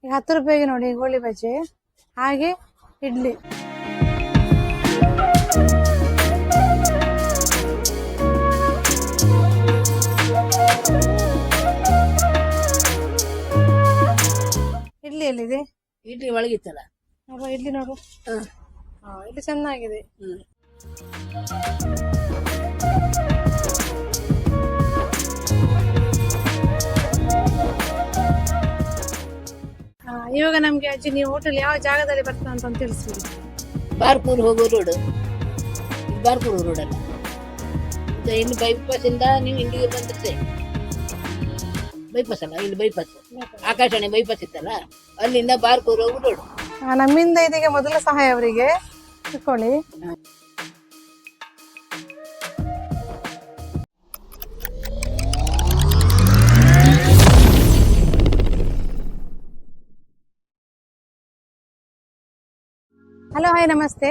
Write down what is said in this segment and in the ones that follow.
ಈಗ 10 ರೂಪಾಯಿಗೆ ನೋಡಿ ಗೋಳಿ ಬಜ್ಜಿ ಹಾಗೆ ಇಡ್ಲಿ. ಇಡ್ಲಿ ಎಲ್ಲಿದೆ? ಇಡ್ಲಿ ಒಳಗಿತ್ತಲ್ಲ. ಇಡ್ಲಿ ನೋಡು. ಇಡ್ಲಿ ಚೆನ್ನಾಗಿದೆ. ಇವಾಗ ನಮ್ಗೆ ಅಜ್ಜಿ ನೀವು ಹೋಟೆಲ್ ಯಾವ ಜಾಗದಲ್ಲಿ ಬರ್ತಾ ಅಂತ ತಿಳಿಸ್ಬಿಡಿ. ಬಾರ್ಕೂರ್ ಹೋಗೋ ರೋಡ್, ಬಾರ್ಕೂರ್ ರೋಡ್ ಅಲ್ಲ, ಇಲ್ಲಿ ಬೈಪಾಸ್ ಇಂದ ನೀವು ಇಲ್ಲಿಗೆ ಬಂದ್ರೆ ಬೈಪಾಸ್ ಅಲ್ಲ, ಇಲ್ಲಿ ಬೈಪಾಸ್ ಆಕಾಶವಾಣಿ ಬೈಪಾಸ್ ಇತ್ತಲ್ಲ, ಅಲ್ಲಿಂದ ಬಾರ್ಕೂರ್ ಹೋಗೋ ರೋಡ್. ನಮ್ಮಿಂದ ಇದೀಗ ಮೊದಲ ಸಹಾಯ ಅವರಿಗೆ ತಿಳ್ಕೊಳ್ಳಿ. ಹಲೋ, ಹಾಯ್, ನಮಸ್ತೆ.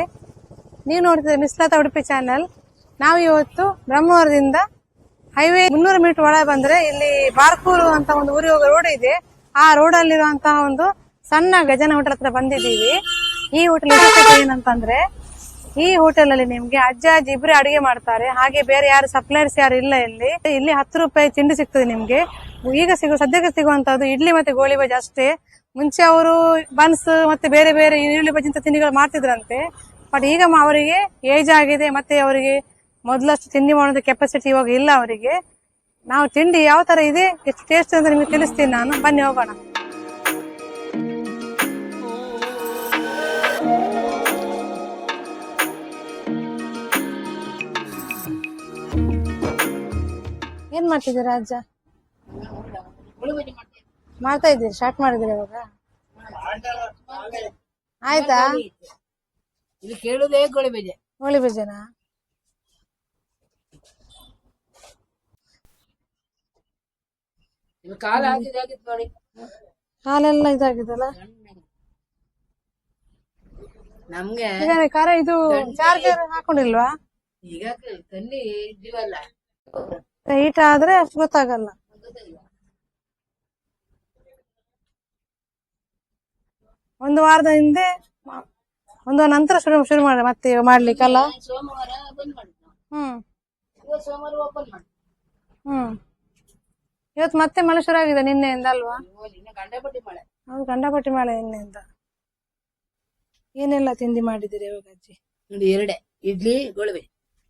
ನೀವು ನೋಡ್ತಿದ್ದೀರಿ ಮಿಸ್ಲಾತ ಉಡುಪಿ ಚಾನಲ್. ನಾವು ಇವತ್ತು ಬ್ರಹ್ಮವರದಿಂದ ಹೈವೇ 300 ಮೀಟರ್ ಒಳಗೆ ಬಂದ್ರೆ ಇಲ್ಲಿ ಬಾರ್ಕೂರು ಅಂತ ಒಂದು ಊರಿಗೆ ಹೋಗೋ ರೋಡ್ ಇದೆ. ಆ ರೋಡ್ ಅಲ್ಲಿರುವಂತಹ ಒಂದು ಸಣ್ಣ ಗಜನ ಹೋಟೆಲ್ ಹತ್ರ ಬಂದಿದ್ದೀವಿ. ಈ ಹೋಟೆಲ್ ವಿಶೇಷತೆ ಏನಂತಂದ್ರೆ, ಈ ಹೋಟೆಲ್ ಅಲ್ಲಿ ನಿಮ್ಗೆ ಅಜ್ಜ ಅಜ್ಜಿ ಇಬ್ಬರೇ ಅಡಿಗೆ ಮಾಡ್ತಾರೆ. ಹಾಗೆ ಬೇರೆ ಯಾರು ಸಪ್ಲೈರ್ಸ್ ಯಾರು ಇಲ್ಲ. ಇಲ್ಲಿ 10 ರೂಪಾಯಿ ತಿಂಡಿ ಸಿಗ್ತದೆ ನಿಮ್ಗೆ. ಈಗ ಸದ್ಯಕ್ಕೆ ಸಿಗುವಂತದ್ದು ಇಡ್ಲಿ ಮತ್ತೆ ಗೋಳಿ ಬಜ್ಜಿ ಅಷ್ಟೇ. ಮುಂಚೆ ಅವರು ಬನ್ಸ್ ಮತ್ತೆ ಬೇರೆ ಬೇರೆ ಈರುಳ್ಳಿ ಬಜ್ಜಿ ಅಂತ ತಿಂಡಿಗಳು ಮಾಡ್ತಿದ್ರಂತೆ. ಬಟ್ ಈಗ ಅವರಿಗೆ ಏಜ್ ಆಗಿದೆ, ಮತ್ತೆ ಅವರಿಗೆ ಮೊದಲಷ್ಟು ತಿಂಡಿ ಮಾಡೋದು ಕೆಪಾಸಿಟಿ ಇವಾಗ ಇಲ್ಲ ಅವರಿಗೆ. ನಾವು ತಿಂಡಿ ಯಾವ ತರ ಇದೆ, ಎಷ್ಟು ಟೇಸ್ಟ್ ಅಂತ ನಿಮ್ಗೆ ತಿಳಿಸ್ತೀನಿ ನಾನು. ಬನ್ನಿ ಹೋಗೋಣ. ಏನ್ ಮಾಡ್ತಿದ್ದೀರಾ ಅಜ್ಜ? ಮಾಡ್ತಾ ಇದ್ದೀರಿ? ಸ್ಟಾರ್ಟ್ ಮಾಡಿದ್ದೀರಿ ಇವಾಗ? ಆಯ್ತಾ? ಇಲ್ಲಿ ಕೇಳುದೇ ಗೋಳಿ ಬಜೆ. ಗೋಳಿ ಬಜ್ಜಿನಾ? ಕಾಲ ಹಾಕಿದಾಗಿತ್ತು ನೋಡಿ, ಕಾಲೆಲ್ಲ ಇದಾಗಿದಲ್ಲ ನಮ್ಗೆ. ಖಾರ ಇದು ಚಾರ್ಜರ್ ಹಾಕೊಂಡಿಲ್ವಾ? ಈಗ ತನ್ನಿ ಇದೀವಲ್ಲ, ಹೀಟ್ ಆದ್ರೆ ಅಷ್ಟು ಗೊತ್ತಾಗಲ್ಲ. ಒಂದು ವಾರದ ಹಿಂದೆ, ಒಂದು ನಂತರ ಶುರು ಮಾಡಿ ಮತ್ತೆ ಮಾಡ್ಲಿಕ್ಕಲ್ಲ. ಸೋಮವಾರ ಬಂದ್ ಮಾಡಿದ್ವಿ. ಸೋಮವಾರ ಓಪನ್ ಮಾಡಿ. ಇವತ್ತು ಮತ್ತೆ ಮಳೆ ಶುರು ಆಗಿದೆ ನಿನ್ನೆಯಿಂದ ಅಲ್ವಾ? ಗಂಡಪಟ್ಟಿ ಮಳೆ. ಹೌದು, ಗಂಡಪಟ್ಟಿ ಮಳೆ ನಿನ್ನೆಯಿಂದ. ಏನೆಲ್ಲ ತಿಂಡಿ ಮಾಡಿದಿರಿ ಇವಾಗ ಅಜ್ಜಿ? ನೋಡಿ, 2 ಇಡ್ಲಿ ಗೋಳಿ.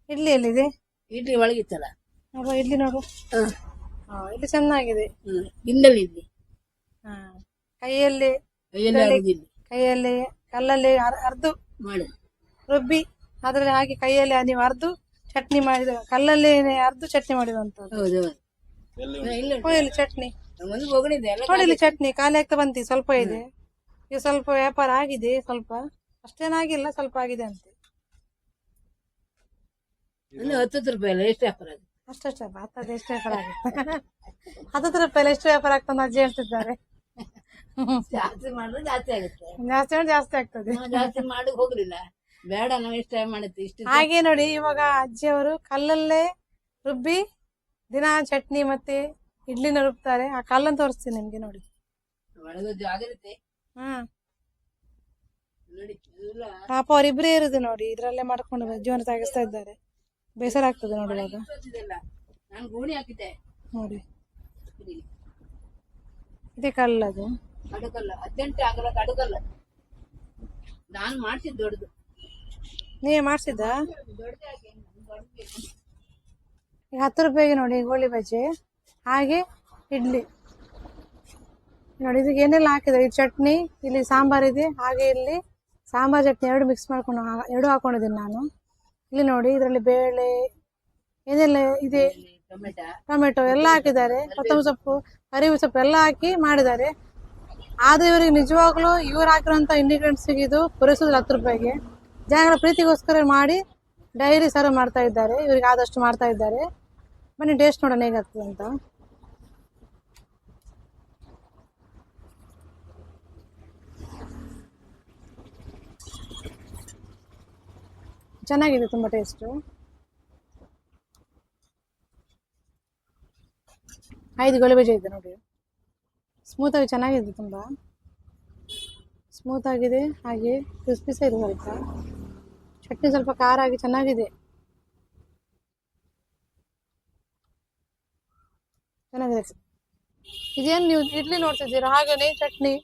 ಇಡ್ಲಿ ಎಲ್ಲಿದೆ? ಇಡ್ಲಿ ಒಳಗಿತ್ತಲ್ಲ. ಇಡ್ಲಿ ನೋಡು. ಇಡ್ಲಿ ಚೆನ್ನಾಗಿದೆ. ಗಿಣ್ಣಲ್ಲಿ ಇಡ್ಲಿ, ಕೈಯಲ್ಲಿ ಕಲ್ಲಲ್ಲಿ ಅರ್ದು ಮಾಡಿ ರುಬ್ಬಿ ಅದ್ರಲ್ಲಿ ಹಾಕಿ ಕೈಯಲ್ಲಿ ನೀವು ಅರ್ದು ಚಟ್ನಿ ಮಾಡಿದ, ಕಲ್ಲಲ್ಲಿ ಅರ್ದು ಚಟ್ನಿ ಮಾಡಿದಂತದ್ದು. ಇಲ್ಲಿ ಚಟ್ನಿ ನೋಡಿ, ಚಟ್ನಿ ಖಾಲಿ ಆಗ್ತಾ ಬಂತಿ. ಸ್ವಲ್ಪ ಇದೆ ಈಗ, ಸ್ವಲ್ಪ ವ್ಯಾಪಾರ ಆಗಿದೆ, ಸ್ವಲ್ಪ ಅಷ್ಟೇನಾಗಿಲ್ಲ, ಸ್ವಲ್ಪ ಆಗಿದೆ ಅಂತೆ. 10 ರೂಪಾಯಿ ಎಷ್ಟು ವ್ಯಾಪಾರ ಆಗುತ್ತೆ? ಅಷ್ಟೇ ಹತ್ತದ ಎಷ್ಟು ವ್ಯಾಪಾರ ಆಗುತ್ತೆ? 10 ರೂಪಾಯಿ ಎಷ್ಟು ವ್ಯಾಪಾರ ಆಗ್ತದೆ ಅಜ್ಜಿ ಹೇಳ್ತಿದ್ದಾರೆ. ಜಾಸ್ತಿ ಮಾಡಿದ್ರೆ ಜಾಸ್ತಿ ಆಗುತ್ತೆ, ಜಾಸ್ತಿ ಆಗ್ತದೆ. ಜಾಸ್ತಿ ಮಾಡಿ ಹೋಗ್ಲಿಲ್ಲ, ಬೇಡ ನಾವು ಇಷ್ಟ ಮಾಡುತ್ತೆ ಇಷ್ಟು. ಹಾಗೆ ನೋಡಿ, ಇವಾಗ ಅಜ್ಜಿ ಅವರು ಕಲ್ಲಲ್ಲೇ ರುಬ್ಬಿ ದಿನ ಚಟ್ನಿ ಮತ್ತೆ ಇಡ್ಲಿನ ರುಬ್ತಾರೆ. ಆ ಕಲ್ಲನ್ನು ತೋರಿಸ್ತೀನಿ ನಿಮ್ಗೆ ನೋಡಿ. ಜಾಗ್ರತೆ ನೋಡಿ, ಪಾಪ ಅವರಿಬ್ಬರೇ ಇರುದು ನೋಡಿ, ಇದ್ರಲ್ಲೇ ಮಾಡ್ಕೊಂಡು ಜೀವನ ಸಾಗಿಸ್ತಾ ಇದ್ದಾರೆ. ಬೇಸರ ಆಗ್ತದೆ ನೋಡುವಾಗ. ನಾನು ಗೋಣಿ ಹಾಕಿದ್ದೆ ನೋಡಿ, ಇದೇ ಕಲ್ಲದು. ಅಡುಗಲ್ಲ 18 ಆಗಲ್ಲ, ಅಡುಗಲ್ಲ ನಾನು ಮಾಡ್ಸಿದ್ ದೊಡ್ಡದು. ನೀವೇ ಮಾಡ್ಸಿದ್ದ? 10 ರೂಪಾಯಿಗೆ ನೋಡಿ ಗೋಳಿ ಬಜ್ಜಿ ಹಾಗೆ ಇಡ್ಲಿ ನೋಡಿ. ಇದಕ್ಕೆ ಏನೆಲ್ಲ ಹಾಕಿದ್ರೆ, ಈ ಚಟ್ನಿ, ಇಲ್ಲಿ ಸಾಂಬಾರ್ ಇದೆ, ಹಾಗೆ ಇಲ್ಲಿ ಸಾಂಬಾರ್ ಚಟ್ನಿ 2 ಮಿಕ್ಸ್ ಮಾಡ್ಕೊಂಡು 2 ಹಾಕೊಂಡಿದ್ದೀನಿ ನಾನು. ಇಲ್ಲಿ ನೋಡಿ, ಇದರಲ್ಲಿ ಬೇಳೆ ಏನೆಲ್ಲ ಇದೆ, ಟೊಮೆಟೊ ಎಲ್ಲ ಹಾಕಿದ್ದಾರೆ, ಕೊತ್ತಂಬರಿ ಸೊಪ್ಪು, ಕರಿಬೇವು ಸೊಪ್ಪು ಎಲ್ಲ ಹಾಕಿ ಮಾಡಿದ್ದಾರೆ. ಆದ್ರೆ ಇವರಿಗೆ ನಿಜವಾಗ್ಲೂ ಇವ್ರು ಹಾಕಿರೋಂಥ ಇಂಗ್ರೀಡಿಯೆಂಟ್ಸ್ ಇದು ಪೂರೈಸೋದಿಲ್ಲ 10 ರೂಪಾಯಿಗೆ. ಜನಗಳ ಪ್ರೀತಿಗೋಸ್ಕರ ಮಾಡಿ ಡೈರಿ ಸರ್ವ್ ಮಾಡ್ತಾ ಇದ್ದಾರೆ, ಇವ್ರಿಗೆ ಆದಷ್ಟು ಮಾಡ್ತಾ ಇದ್ದಾರೆ. ಬನ್ನಿ ಟೇಸ್ಟ್ ನೋಡೋಣ ಹೇಗಾಗ್ತದೆ ಅಂತ. ಚೆನ್ನಾಗಿದೆ, ತುಂಬಾ ಟೇಸ್ಟು. 5 ಗೋಳಿ ಬಜ್ಜಿ ಇದೆ ನೋಡಿ, ಸ್ಮೂತ್ ಆಗಿ ಚೆನ್ನಾಗಿದೆ ತುಂಬಾ. ಸ್ಮೂತ್ ಆಗಿದೆ, ಹಾಗೆ ಕ್ರಿಸ್ಪಿ ಸಹ ಇದೆ ಸ್ವಲ್ಪ. ಚಟ್ನಿ ಸ್ವಲ್ಪ ಖಾರ ಆಗಿ ಚೆನ್ನಾಗಿದೆ. ಇದೇನು ನೀವು ಇಡ್ಲಿ ನೋಡ್ತಿದ್ದೀರಾ, ಹಾಗೇನೆ ಚಟ್ನಿ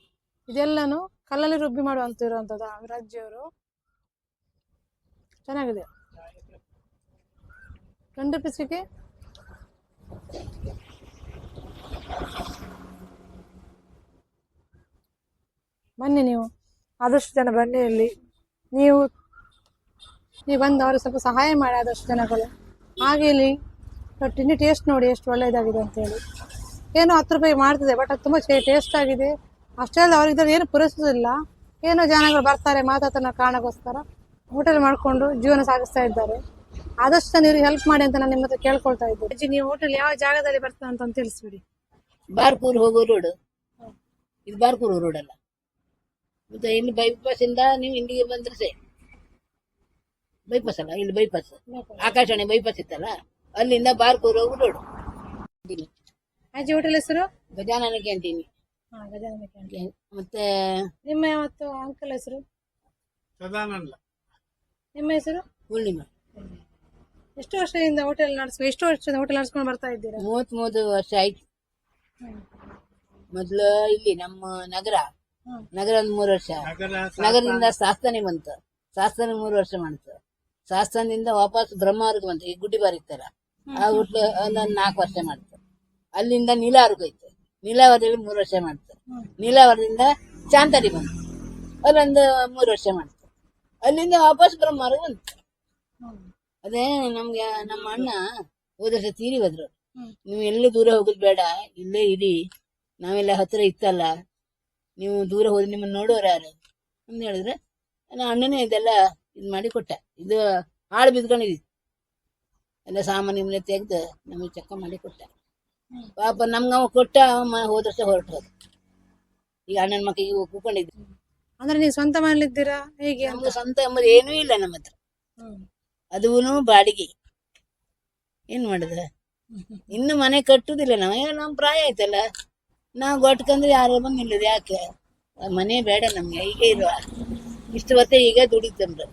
ಇದೆಲ್ಲಾನು ಕಲ್ಲಲ್ಲಿ ರುಬ್ಬಿ ಮಾಡುವಂತಿರುವಂಥದ್ದು ಅಜ್ಜಿಯವರು. ಚೆನ್ನಾಗಿದೆ. 20 ಪೀಸಿಗೆ ಬನ್ನಿ, ನೀವು ಆದಷ್ಟು ಜನ ಬನ್ನಿ ಇಲ್ಲಿ. ನೀವು ಬಂದು ಅವ್ರಿಗೆ ಸ್ವಲ್ಪ ಸಹಾಯ ಮಾಡಿ ಆದಷ್ಟು ಜನಗಳು. ಹಾಗೆ ಇಲ್ಲಿ ತಿಂಡಿ ಟೇಸ್ಟ್ ನೋಡಿ ಎಷ್ಟು ಒಳ್ಳೆಯದಾಗಿದೆ ಅಂತೇಳಿ. ಏನೋ 10 ರೂಪಾಯಿ ಮಾಡ್ತಿದೆ, ಬಟ್ ಅದು ತುಂಬ ಟೇಸ್ಟ್ ಆಗಿದೆ. ಅಷ್ಟೇ ಅಲ್ಲ, ಅವ್ರಿಗೆ ಏನು ಪೂರೈಸೋದಿಲ್ಲ. ಏನೋ ಜನಗಳು ಬರ್ತಾರೆ ಮಾತಾಡ್ತಾನೆ ಕಾರಣಕ್ಕೋಸ್ಕರ ಹೋಟೆಲ್ ಮಾಡ್ಕೊಂಡು ಜೀವನ ಸಾಗಿಸ್ತಾ ಇದ್ದಾರೆ. ಆದಷ್ಟು ಜನ ಇವ್ರಿಗೆ ಹೆಲ್ಪ್ ಮಾಡಿ ಅಂತ ನಾನು ನಿಮ್ಮ ಹತ್ರ ಕೇಳ್ಕೊಳ್ತಾ ಇದ್ದೀನಿ. ಅಜ್ಜಿ, ನೀವು ಹೋಟೆಲ್ ಯಾವ ಜಾಗದಲ್ಲಿ ಬರ್ತದೆ ಅಂತ ತಿಳಿಸ್ಬಿಡಿ. ಬಾರ್ಕೂರ್ ಹೋಗೋ ರೋಡ್ ಇದು, ಬಾರ್ಕೂರ್ ರೋಡ್ ಅಲ್ಲ. ಮತ್ತೆ ಇಲ್ಲಿ ಬೈಪಾಸ್ ಇಂದ ನೀವು ಇಂಡಿಗೆ ಬಂದ್ರೆ ಸೇ ಬೈಪಾಸ್ ಅಲ್ಲ, ಇಲ್ಲಿ ಬೈಪಾಸ್ ಆಕಾಶವಾಣಿ ಬೈಪಾಸ್ ಇತ್ತಲ್ಲ, ಅಲ್ಲಿಂದ ಬಾರ್ಕೂರ್ ಹೋಗೋ ರೋಡ್. ಅಜ್ಜಿ ಹೋಟೆಲ್ ಹೆಸರು ಗಜಾನನ ಕ್ಯಾಂಟೀನ್. ಗಜಾನನ ಕ್ಯಾಂಟೀನ್. ಮತ್ತೆ ನಿಮ್ಮ ಮತ್ತು ಅಂಕಲ್ ಹೆಸರು ಸದಾನಂದ. ನಿಮ್ಮ ಹೆಸರು ಪೂರ್ಣಿಮಾ. ಎಷ್ಟು ವರ್ಷದಿಂದ ಹೋಟೆಲ್ ನಡೆಸ್ಕೊಂಡು ಬರ್ತಾ ಇದ್ದೀರಾ? 33 ವರ್ಷ ಆಯ್ತು. ಮೊದ್ಲು ಇಲ್ಲಿ ನಮ್ಮ ನಗರ ಒಂದು 3 ವರ್ಷ, ನಗರದಿಂದ ಶಾಸ್ತಾನೆ ಬಂತು. ಶಾಸ್ತಾನೆ 3 ವರ್ಷ ಮಾಡ್ತು. ಶಾಸ್ತಾನದಿಂದ ವಾಪಸ್ ಬ್ರಹ್ಮಾವರ್ಗ ಬಂತು. ಈ ಗುಡ್ಡಿ ಬಾರ್ ಇತ್ತಲ್ಲ, ಆ ಹೋಟ್ಲು ಒಂದೊಂದು 4 ವರ್ಷ ಮಾಡ್ತು. ಅಲ್ಲಿಂದ ನೀಲಾವರ್ಗ ಹೋಯ್ತು. ನೀಲಾವರದಲ್ಲಿ 3 ವರ್ಷ ಮಾಡ್ತು. ನೀಲಾವರದಿಂದ ಚಾಂತರಿ ಬಂತು, ಅಲ್ಲೊಂದು 3 ವರ್ಷ ಮಾಡ್ತು. ಅಲ್ಲಿಂದ ವಾಪಸ್ ಬ್ರಹ್ಮಾವರ್ಗ ಬಂತು. ಅದೇ ನಮ್ಗೆ ನಮ್ಮ ಅಣ್ಣ ಹೋದ ವರ್ಷ ತೀರಿ ಹೋದ್ರು. ನೀವು ಎಲ್ಲಿ ದೂರ ಹೋಗುದು ಬೇಡ, ಇಲ್ಲೇ ಇರಿ, ನಾವೆಲ್ಲ ಹತ್ರ ಇತ್ತಲ್ಲ, ನೀವು ದೂರ ಹೋದ್ರೆ ನಿಮ್ಮನ್ನ ನೋಡೋರು ಯಾರು ಅಂತ ಹೇಳಿದ್ರೆ, ನನ್ನ ಅಣ್ಣನೇ ಇದೆಲ್ಲ ಇದು ಮಾಡಿ ಕೊಟ್ಟ. ಇದು ಹಾಳು ಬಿದ್ಕೊಂಡಿದ್ದು ಎಲ್ಲ ಸಾಮಾನ್ಯ ತೆಗ್ದು ನಮಗೆ ಚಕ್ಕ ಮಾಡಿ ಕೊಟ್ಟ. ಪಾಪ ನಮ್ಗೆ ಅವ ಕೊಟ್ಟ, ಹೋದ ವರ್ಷ ಹೊರಟು. ಈಗ ಅಣ್ಣನ ಮಕ್ಕಳಿಗೆ ಕೂಕೊಂಡಿದ್ದು. ಅಂದ್ರೆ ನೀವು ಸ್ವಂತ ಮನೇಲಿದ್ದೀರಾ ಹೇಗೆ? ನಮ್ಗೆ ಸ್ವಂತ ಎಂಬುದು ಏನೂ ಇಲ್ಲ ನಮ್ಮ ಹತ್ರ. ಅದೂ ಬಾಡಿಗೆ. ಏನ್ ಮಾಡುದ, ಇನ್ನು ಮನೆ ಕಟ್ಟುದಿಲ್ಲ. ನಮ್ ಪ್ರಾಯ ಆಯ್ತಲ್ಲ, ನಾವು ಗೊಟ್ಕಂದ್ರೆ ಯಾರು ಬಂದು ನಿಲ್ಲುದು ಯಾಕೆ? ಮನೆ ಬೇಡ ನಮ್ಗೆ, ಈಗ ಇರುವ ಇಷ್ಟು ವರ್ಷ ಈಗ ದುಡಿತಂದ್ರೆ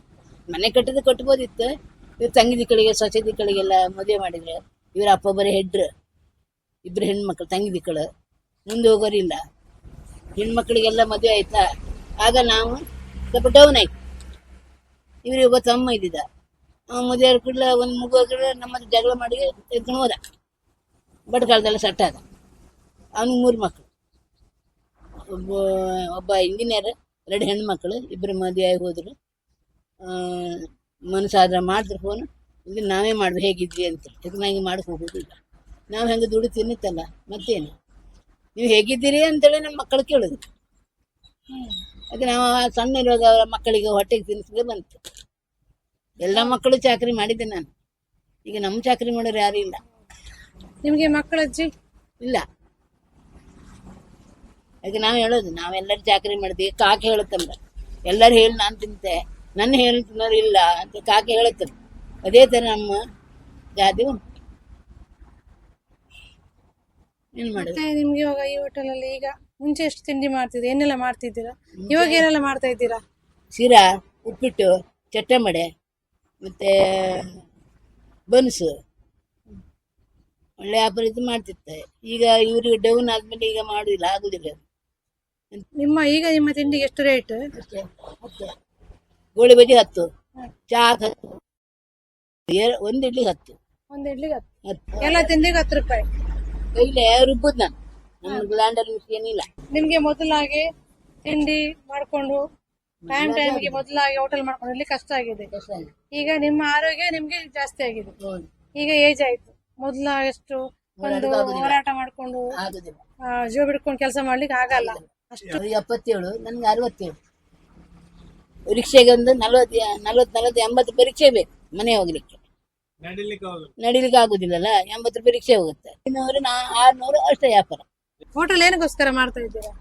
ಮನೆ ಕಟ್ಬೋದಿತ್ತು. ಇವ್ರು ತಂಗಿದಿಕ್ಕಳಿಗೆ ಸೊಸೆದಿಕ್ಕಳಿಗೆಲ್ಲ ಮದುವೆ ಮಾಡಿದ್ರೆ, ಇವ್ರ ಅಪ್ಪ ಬರೀ ಹೆಡ್ರು, 2 ಹೆಣ್ಮಕ್ಳು ತಂಗಿದಿಕ್ಕಳು, ಮುಂದೆ ಹೋಗೋರಿಲ್ಲ. ಹೆಣ್ಮಕ್ಳಿಗೆಲ್ಲ ಮದುವೆ ಆಯ್ತಾ, ಆಗ ನಾವು ಸ್ವಲ್ಪ ಡೌನ್ ಆಯ್ತು. ಇವ್ರಿಗೆ ಒಬ್ಬ ತಮ್ಮ ಇದ್ದಿದ್ದ, ಮದುವೆ ಕೂಡಲೇ ಒಂದು ಮಗು ನಮ್ಮ ಜಗಳ ಮಾಡಿ ಎತ್ಕೊಂಡು ಹೋದ. ಬಟ್ಕಾಲದೆಲ್ಲ ಸಟ್ಟಾದ. ಅವನಿಗೆ 3 ಮಕ್ಕಳು, ಒಬ್ಬ ಇಂಜಿನಿಯರ್, 2 ಹೆಣ್ಮಕ್ಳು, 2 ಮದುವೆ ಆಗಿ ಹೋದ್ರು. ಮನಸ್ಸಾದ್ರೆ ಮಾಡಿದ್ರು ಫೋನ್, ಇಲ್ಲಿ ನಾವೇ ಮಾಡ್ದು ಹೇಗಿದ್ವಿ ಅಂತ. ಇದಕ್ಕೆ ನಂಗೆ ಮಾಡಕ್ಕೆ ಹೋಗೋದಿಲ್ಲ, ನಾವು ಹೆಂಗೆ ದುಡ್ಡು ತಿನ್ನುತ್ತಲ್ಲ, ಮತ್ತೇನು ನೀವು ಹೇಗಿದ್ದೀರಿ ಅಂತೇಳಿ ನಮ್ಮ ಮಕ್ಕಳು ಕೇಳೋದು. ಅದು ನಾವು ಸಣ್ಣ ಇರುವಾಗ ಅವರ ಮಕ್ಕಳಿಗೆ ಹೊಟ್ಟೆಗೆ ತಿನ್ನಿಸಿದ್ರೆ ಬಂತು. ಎಲ್ಲ ಮಕ್ಕಳು ಚಾಕರಿ ಮಾಡಿದ್ದೆ ನಾನು. ಈಗ ನಮ್ಮ ಚಾಕರಿ ಮಾಡೋರು ಯಾರು ಇಲ್ಲ. ನಿಮ್ಗೆ ಮಕ್ಕಳಜ್ಜಿ ಇಲ್ಲ. ಯಾಕೆ ನಾವು ಹೇಳೋದು, ನಾವೆಲ್ಲರೂ ಚಾಕರಿ ಮಾಡಿದ್ವಿ. ಕಾಕೆ ಹೇಳುತ್ತಂದ್ರೆ ಎಲ್ಲರೂ ಹೇಳಿ ನಾನು ತಿಂತೆ, ನನ್ನ ಹೇಳಿ ತಿನ್ನೋರು ಇಲ್ಲ ಅಂತ ಕಾಕೆ ಹೇಳುತ್ತಂದ್ರೆ, ಅದೇ ಥರ ನಮ್ಮ ಗಾದೆ ಉಂಟು. ಏನ್ ಮಾಡೋದು? ನಿಮ್ಗೆ ಇವಾಗ ಈ ಹೋಟೆಲ್ ಅಲ್ಲಿ ಈಗ ಮುಂಚೆ ಎಷ್ಟು ತಿಂಡಿ ಮಾಡ್ತಿದ್ದೀರಾ, ಏನೆಲ್ಲ ಮಾಡ್ತಿದ್ದೀರಾ, ಇವಾಗ ಏನೆಲ್ಲ ಮಾಡ್ತಾ ಇದ್ದೀರಾ? ಶಿರಾ, ಉಪ್ಪಿಟ್ಟು, ಚಟ್ಟಂಬಡೆ, ಮತ್ತೆ ಬನ್ಸು, ಒಳ್ಳೆ ವ್ಯಾಪಾರ ಇದು ಮಾಡ್ತಿರ್ತಾರೆ. ಈಗ ಇವ್ರಿಗೆ ಡೌನ್ ಆದ್ಮೇಲೆ ಈಗ ಮಾಡುದಿಲ್ಲ, ಆಗುದಿಲ್ಲ. ನಿಮ್ಮ ತಿಂಡಿಗೆ ಎಷ್ಟು ರೇಟ್? ಗೋಳಿ ಬಜಿ 10, ಚಾ 10, 1 ಇಡ್ಲಿಗೆ 10. ಒಂದು ಇಡ್ಲಿಗೆ 10. ಎಲ್ಲ ತಿಂಡಿಗೆ 10 ರೂಪಾಯಿ. ಕೈಲೇ ರುಬ್ಬುದು ನಾನು, ನಮ್ಮ ಗ್ಲಾಂಡರ್ ಮಿಷನ್ ಇಲ್ಲ. ನಿಮ್ಗೆ ಮೊದಲಾಗಿ ತಿಂಡಿ ಮಾಡ್ಕೊಂಡು ಟೈಮ್ಗೆ ಮೊದಲಾಗಿ ಹೋಟೆಲ್ ಮಾಡ್ಕೊಂಡು ಇಲ್ಲಿ ಕಷ್ಟ ಆಗಿದೆ. ಈಗ ನಿಮ್ಮ ಆರೋಗ್ಯ ನಿಮ್ಗೆ ಜಾಸ್ತಿ ಆಗಿದೆ. ಈಗ ಏಜ್ ಆಯ್ತು. ಮೊದಲ ಎಷ್ಟು ಒಂದು ಹೋರಾಟ ಮಾಡ್ಕೊಂಡು ಜೀವ ಬಿಡ್ಕೊಂಡು ಕೆಲಸ ಮಾಡ್ಲಿಕ್ಕೆ ಆಗಲ್ಲ. 77, ನನ್ಗೆ 67. ರಿಕ್ಷೆಗೆ ಒಂದು 40, 80 ರೂಪಾಯಿ ರಿಕ್ಷೆ ಬೇಕು ಮನೆ ಹೋಗ್ಲಿಕ್ಕೆ. ನಡಿಲಿಕ್ಕೆ ಆಗುದಿಲ್ಲಲ್ಲ, 80 ರೂಪಾಯಿ ರಿಕ್ಷೆ ಹೋಗುತ್ತೆ. 500, 600 ಅಷ್ಟೇ ವ್ಯಾಪಾರ. ಹೋಟೆಲ್ ಏನಕ್ಕೋಸ್ಕರ ಮಾಡ್ತಾ ಇದ್ದೀರಾ?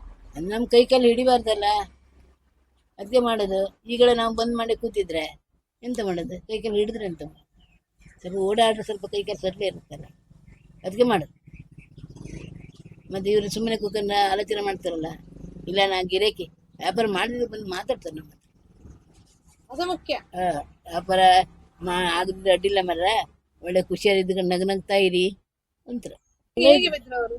ನಮ್ ಕೈ ಕಾಲು ಹಿಡಿಬಾರ್ದಲ್ಲ, ಅದಕ್ಕೆ ಮಾಡೋದು. ಈಗಲೇ ನಾವು ಬಂದ್ ಮಾಡಿ ಕೂತಿದ್ರೆ ಎಂತ ಮಾಡೋದು? ಕೈ ಕಾಲು ಹಿಡಿದ್ರೆ ಎಂತ ಮಾಡೋದು? ಸ್ವಲ್ಪ ಓಡಾಡ್ರೆ ಸ್ವಲ್ಪ ಕೈ ಕಾಲು ಸಡ್ಲೇ ಇರುತ್ತಲ್ಲ, ಅದಕ್ಕೆ ಮಾಡೋದು. ಮತ್ತೆ ಇವರು ಸುಮ್ಮನೆ ಕೂತ್ಕೊಂಡ ಆಲೋಚನೆ ಮಾಡ್ತಾರಲ್ಲ, ಇಲ್ಲ ನಾ ಗಿರಾಕಿ ವ್ಯಾಪಾರ ಮಾಡಿದ್ರೆ ಬಂದು ಮಾತಾಡ್ತಾರೆ ನಮ್ಮ ಹತ್ರ. ಅದು ಮುಖ್ಯ. ವ್ಯಾಪಾರ ಆದ್ರೆ ಅಡ್ಡಿಲ್ಲ ಮರ, ಒಳ್ಳೆ ಖುಷಿಯಾಗಿದ್ದು ನಗ್ನಗ್ತಾ ಇರಿ ಅಂತಾರೆ. ಹೇಗೆ ಬಿದ್ರು ಅವರು?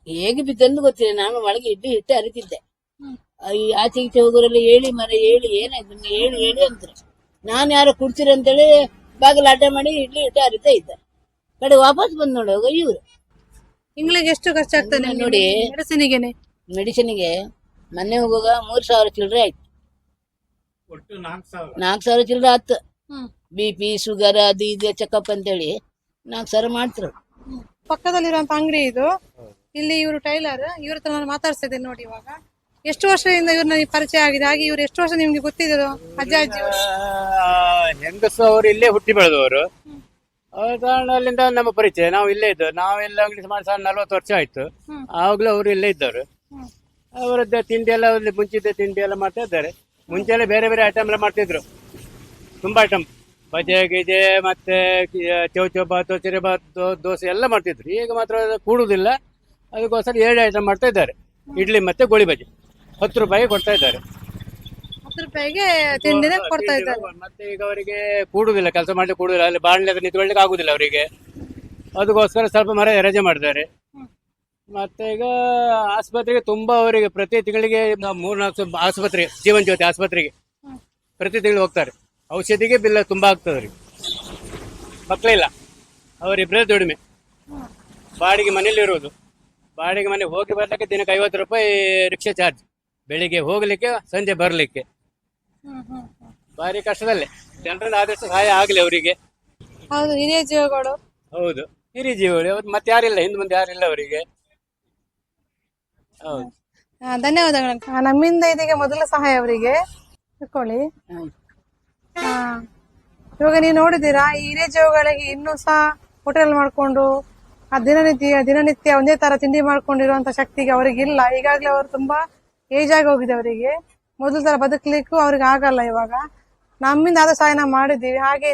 ಹೇಗೆ ಬಿದ್ದಂದು ಗೊತ್ತಿಲ್ಲ, ನಾನು ಒಳಗೆ ಹಿಟ್ಟು ಅರಿತಿದ್ದೆ. ಈ ಆಚೆ ಈಚೆ ಹೋಗೋರೆಲ್ಲ ಹೇಳಿ ಮರ ಹೇಳಿ ಏನಾಯ್ತು ಹೇಳಿ ಹೇಳಿ ಅಂತಾರೆ. ನಾನು ಯಾರೋ ಕುಡ್ತೀರ ಅಂತೇಳಿ ಬಾಗಿಲು ಅಡ್ಡ ಮಾಡಿ ಹಿಟ್ಟು ಅರಿತಾ ಇದ್ದೆ. ಕಡೆ ವಾಪಸ್ ಬಂದ್ ನೋಡುವಾಗ ಇವ್ರು. ತಿಂಗಳಿಗೆ ಎಷ್ಟು ಖರ್ಚಾಗ್ತದೆ ನೋಡಿ, ಮೆಡಿಸಿನಿಗೆನೆ? ಮೆಡಿಸಿನ್ಗೆ ಮೊನ್ನೆ ಹೋಗುವಾಗ 3,000 ಚಿಲ್ಲರೆ ಆಯ್ತು. ಒಟ್ಟು 4,000. 4,000 ಚಿಲ್ಲರೆ ಆಯ್ತು. BP ಶುಗರ್ ಅದು ಇದು ಚೆಕಪ್ ಅಂತೇಳಿ 4,000 ಮಾಡ್ತಾರೆ. ಪಕ್ಕದಲ್ಲಿರುವಂತ ಅಂಗಡಿ ಇದು. ಇಲ್ಲಿ ಇವರು ಟೈಲರ್, ಇವ್ರ ಹತ್ರ ನಾನು ಮಾತಾಡ್ತಾ ಇದ್ದೇನೆ ನೋಡಿ. ಇವಾಗ ಎಷ್ಟು ವರ್ಷದಿಂದ ಇವ್ರನ್ನ ಪರಿಚಯ ಆಗಿದೆ? ಹಾಗೆ ಇವ್ರು ಎಷ್ಟು ವರ್ಷ ನಿಮ್ಗೆ ಗೊತ್ತಿದ್ರು? ಅಜ್ಜ ಅಜ್ಜಿ ಹೆಂಗಸು ಅವರು ಇಲ್ಲೇ ಹುಟ್ಟಿ ಬೆಳೆದವರು. ಅವ್ರ ಕಾರಣದಿಂದ ನಮ್ಮ ಪರಿಚಯ. ನಾವು ಇಲ್ಲೇ ಇದ್ದವರು. ನಾವೆಲ್ಲ ಅಂಗಡಿ ಮಾಡಿ 40 ವರ್ಷ ಆಯ್ತು. ಆವಾಗ್ಲೂ ಅವರು ಇಲ್ಲೇ ಇದ್ದವರು. ಅವರದ್ದು ತಿಂಡಿ ಎಲ್ಲ ಮುಂಚಿದ್ದ ತಿಂಡಿ ಎಲ್ಲ ಮಾಡ್ತಾ ಇದ್ದಾರೆ. ಮುಂಚೆ ಎಲ್ಲ ಬೇರೆ ಬೇರೆ ಐಟಮ್ ಎಲ್ಲ ಮಾಡ್ತಿದ್ರು, ತುಂಬಾ ಐಟಮ್, ಬಜೆ ಗಿಜೆ ಮತ್ತೆ ಚೌಚೌ ಬಾತು, ಚಿರೆ ಬಾತು, ದೋಸೆ ಎಲ್ಲ ಮಾಡ್ತಿದ್ರು. ಈಗ ಮಾತ್ರ ಅದು ಕೂಡುದಿಲ್ಲ, ಅದಕ್ಕೋಸ್ಕರ 7 ಐಟಮ್ ಮಾಡ್ತಾ ಇದ್ದಾರೆ. ಇಡ್ಲಿ ಮತ್ತೆ ಗೋಳಿ ಬಜೆ 10 ರೂಪಾಯಿಗೆ ಕೊಡ್ತಾ ಇದ್ದಾರೆ. 10 ರೂಪಾಯಿಗೆ ತಿಂಡಿನ ಕೊಡ್ತಾ ಇದ್ದಾರೆ. ಮತ್ತೆ ಈಗ ಅವರಿಗೆ ಕೂಡುದಿಲ್ಲ, ಕೆಲಸ ಮಾಡ್ಲಿಕ್ಕೆ ಕೂಡುದಿಲ್ಲ, ಅಲ್ಲಿ ಬಾಣಲೆ ಹತ್ರ ನಿಂತ್ಕೊಳ್ಳಿಕ್ಕೆ ಆಗುದಿಲ್ಲ ಅವರಿಗೆ. ಅದಕ್ಕೋಸ್ಕರ ಸ್ವಲ್ಪ ಮರ ರಜೆ ಮಾಡಿದ್ದಾರೆ. ಮತ್ತೆ ಈಗ ಆಸ್ಪತ್ರೆಗೆ ತುಂಬಾ ಅವರಿಗೆ ಪ್ರತಿ ತಿಂಗಳಿಗೆ 3-4 ಆಸ್ಪತ್ರೆ, ಜೀವನ್ ಜ್ಯೋತಿ ಆಸ್ಪತ್ರೆಗೆ ಪ್ರತಿ ತಿಂಗಳು ಹೋಗ್ತಾರೆ. ಔಷಧಿಗೆ ಬಿಲ್ ತುಂಬಾ ಆಗ್ತದೆ ಅವರಿಗೆ. ಮಕ್ಕಳಿಲ್ಲ, ಅವರಿಬ್ಬರೇ ದುಡಿಮೆ. ಬಾಡಿಗೆ ಮನೇಲಿ ಇರುವುದು. ಬಾಡಿಗೆ ಮನೆ ಹೋಗಿ ಬರ್ಲಿಕ್ಕೆ ದಿನಕ್ಕೆ 50 ರೂಪಾಯಿ ರಿಕ್ಷಾ ಚಾರ್ಜ್, ಬೆಳಿಗ್ಗೆ ಹೋಗ್ಲಿಕ್ಕೆ ಸಂಜೆ ಬರ್ಲಿಕ್ಕೆ. ಭಾರಿ ಕಷ್ಟದಲ್ಲೇ. ಜನರಿಂದ ಆದಷ್ಟು ಸಹಾಯ ಆಗ್ಲಿ ಅವರಿಗೆ. ಹೌದು, ಹಿರಿಯ ಜೀವಗಳು. ಹೌದು, ಹಿರಿಯ ಜೀವಗಳು. ಅವ್ರು ಮತ್ತೆ ಯಾರಿಲ್ಲ, ಹಿಂದೆ ಮುಂದೆ ಯಾರಿಲ್ಲ ಅವರಿಗೆ. ಹೌದು, ಧನ್ಯವಾದಗಳು. ನಮ್ಮಿಂದ ಇದೀಗ ಮೊದಲ ಸಹಾಯ ಅವರಿಗೆ. ತಕೊಳ್ಳಿ. ಇವಾಗ ನೀವು ನೋಡಿದೀರಾ, ಈ ಹಿರಿಯ ಜೀವಗಳಿಗೆ ಇನ್ನೂ ಸಹ ಹೋಟೆಲ್ ಮಾಡ್ಕೊಂಡು ಆ ದಿನನಿತ್ಯ ಒಂದೇ ತರ ತಿಂಡಿ ಮಾಡ್ಕೊಂಡಿರುವಂತ ಶಕ್ತಿಗೆ ಅವರಿಗಿಲ್ಲ. ಈಗಾಗಲೇ ಅವರು ತುಂಬಾ ಏಜ್ ಆಗಿ ಹೋಗಿದೆ ಅವರಿಗೆ. ಮೊದಲ ತರ ಬದುಕಲಿಕ್ಕೂ ಅವ್ರಿಗೆ ಆಗಲ್ಲ. ಇವಾಗ ನಮ್ಮಿಂದ ಆದ ಸಹಾಯ ನಾವು ಮಾಡಿದ್ದೀವಿ. ಹಾಗೆ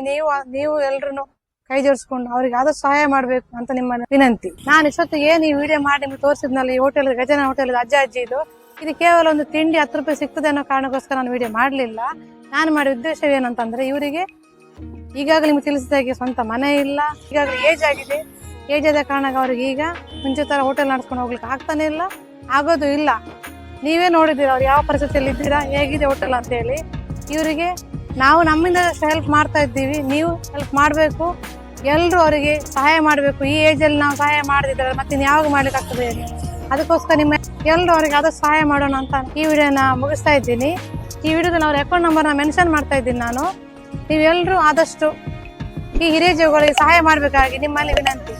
ನೀವು ಎಲ್ರು ಕೈ ಜೋಡಿಸ್ಕೊಂಡು ಅವ್ರಿಗೆ ಆದಷ್ಟು ಸಹಾಯ ಮಾಡ್ಬೇಕು ಅಂತ ನಿಮ್ಮ ವಿನಂತಿ. ನಾನು ಇಷ್ಟೊತ್ತಿಗೆ ಈ ವಿಡಿಯೋ ಮಾಡಿ ನಿಮ್ಗೆ ತೋರಿಸಿದ್ನಲ್ಲ, ಈ ಹೋಟೆಲ್ ಗಜನ ಹೋಟೆಲ್ ಅಜ್ಜ ಅಜ್ಜಿ ಇದು ಕೇವಲ ಒಂದು ತಿಂಡಿ 10 ರೂಪಾಯಿ ಸಿಗ್ತದೆ ಅನ್ನೋ ಕಾರಣಕ್ಕೋಸ್ಕರ ನಾನು ವಿಡಿಯೋ ಮಾಡಲಿಲ್ಲ. ನಾನು ಮಾಡಿದ ಉದ್ದೇಶ ಏನಂತಂದ್ರೆ, ಇವರಿಗೆ ಈಗಾಗಲೇ ನಿಮ್ಗೆ ತಿಳಿಸಿದಾಗೆ ಸ್ವಂತ ಮನೆ ಇಲ್ಲ, ಈಗಾಗಲೇ ಏಜ್ ಆಗಿದೆ. ಏಜ್ ಆದ ಕಾರಣಕ್ಕೆ ಅವ್ರಿಗೆ ಈಗ ಮುಂಚೆ ತರ ಹೋಟೆಲ್ ನಡ್ಸ್ಕೊಂಡು ಹೋಗ್ಲಿಕ್ಕೆ ಆಗ್ತಾನೆ ಇಲ್ಲ, ಆಗೋದು ಇಲ್ಲ. ನೀವೇ ನೋಡಿದ್ದೀರಾ ಅವ್ರು ಯಾವ ಪರಿಸ್ಥಿತಿಯಲ್ಲಿ ಇದ್ದೀರಾ, ಹೇಗಿದೆ ಹೋಟೆಲ್ ಅಂತ ಹೇಳಿ. ಇವರಿಗೆ ನಾವು ನಮ್ಮಿಂದ ಹೆಲ್ಪ್ ಮಾಡ್ತಾ ಇದ್ದೀವಿ, ನೀವು ಹೆಲ್ಪ್ ಮಾಡಬೇಕು. ಎಲ್ಲರೂ ಅವರಿಗೆ ಸಹಾಯ ಮಾಡಬೇಕು. ಈ ಏಜಲ್ಲಿ ನಾವು ಸಹಾಯ ಮಾಡದಿದ್ರೆ ಮತ್ತೆ ಯಾವಾಗ ಮಾಡ್ಲಿಕ್ಕೆ ಆಗ್ತದೆ? ಅದಕ್ಕೋಸ್ಕರ ನಿಮ್ಮ ಎಲ್ಲರೂ ಅವರಿಗೆ ಆದಷ್ಟು ಸಹಾಯ ಮಾಡೋಣ ಅಂತ ಈ ವಿಡಿಯೋನ ಮುಗಿಸ್ತಾ ಇದ್ದೀನಿ. ಈ ವಿಡಿಯೋದಲ್ಲಿ ಅವ್ರ ಅಕೌಂಟ್ ನಂಬರ್ನ ಮೆನ್ಷನ್ ಮಾಡ್ತಾ ಇದ್ದೀನಿ ನಾನು. ನೀವೆಲ್ಲರೂ ಆದಷ್ಟು ಈ ಹಿರಿಯ ಜೀವಗಳಿಗೆ ಸಹಾಯ ಮಾಡಬೇಕಾಗಿ ನಿಮ್ಮಲ್ಲಿ ವಿನಂತಿ.